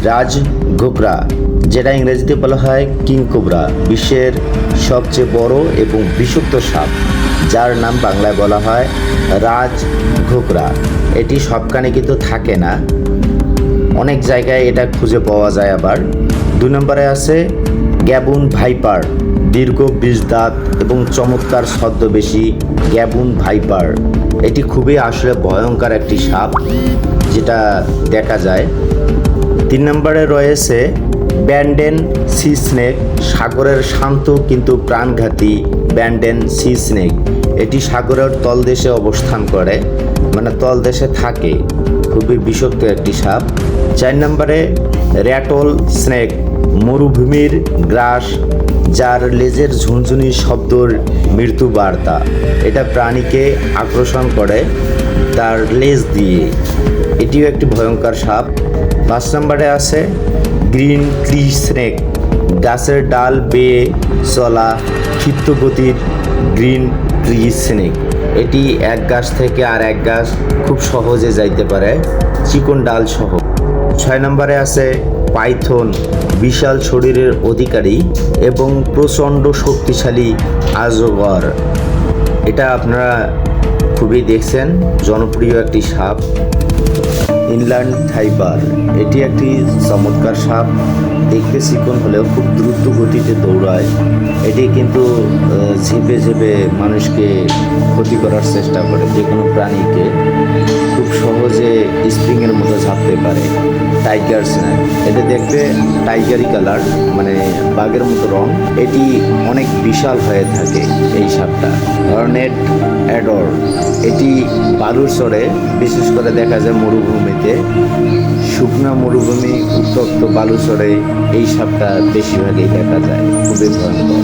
রাজ ঘোকরা, যেটা ইংরেজিতে বলা হয় কিং কোবরা, বিশ্বের সবচেয়ে বড় এবং বিষাক্ত সাপ, যার নাম বাংলায় বলা হয় রাজ ঘোকরা। এটি সবখানে কিন্তু থাকে না, অনেক জায়গায় এটা খুঁজে পাওয়া যায়। আবার 2 নম্বরে আছে গ্যাবুন ভাইপার, দীর্ঘ 20 দাঁত এবং চমৎকার ছদ্মবেশী গ্যাবুন ভাইপার। এটি খুবই আসলে ভয়ঙ্কর একটি সাপ যেটা দেখা যায়। 3 নম্বরে রয়েছে ব্যান্ডেন সি স্নেক, সাগরের শান্ত কিন্তু প্রাণঘাতী ব্যান্ডেন সি স্নেক। এটি সাগরের তলদেশে অবস্থান করে, মানে তলদেশে থাকে, খুবই বিষাক্ত একটি সাপ। 4 নম্বরে র্যাটল স্নেক, মরুভূমির গ্রাস, যার লেজের ঝুনঝুনি শব্দর মৃত্যু বার্তা। এটা প্রাণীকে আকর্ষণ করে তার লেজ দিয়ে, এটিও একটি ভয়ঙ্কর সাপ। 5 নম্বরে আছে গ্রিন ট্রি স্নেক, গাছের ডাল বেয়ে চলা ক্ষিপ্তগতির গ্রিন ট্রি স্নেক। এটি এক গাছ থেকে আর এক গাছ খুব সহজে যাইতে পারে, চিকন ডাল সহ। 6 নম্বরে আছে পাইথন, বিশাল শরীরের অধিকারী এবং প্রচণ্ড শক্তিশালী আজগর। এটা আপনারা খুবই দেখছেন, জনপ্রিয় একটি সাপ। ইনল্যান্ড থাইবার, এটি একটি চমৎকার সাপ, দেখতে চিকন হলেও খুব দ্রুত গতিতে দৌড়ায়। এটি কিন্তু ঝেপে ঝেপে মানুষকে ক্ষতি করার চেষ্টা করে, যে কোনো প্রাণীকে খুব সহজে স্প্রিংয়ের মতো ঝাঁপতে পারে। টাইগার স্নেক, এটা দেখতে টাইগারি কালার, মানে বাঘের মতো রং। এটি অনেক বিশাল হয়ে থাকে এই সাপটা। হর্নেট অ্যাডর, এটি বালুর চরে বিশেষ করে দেখা যায় মরুভূমিতে, শুকনো মরুভূমি, উত্তপ্ত বালুচরে এই সাপটা বেশিরভাগই দেখা যায়, খুবই ভয়ঙ্কর।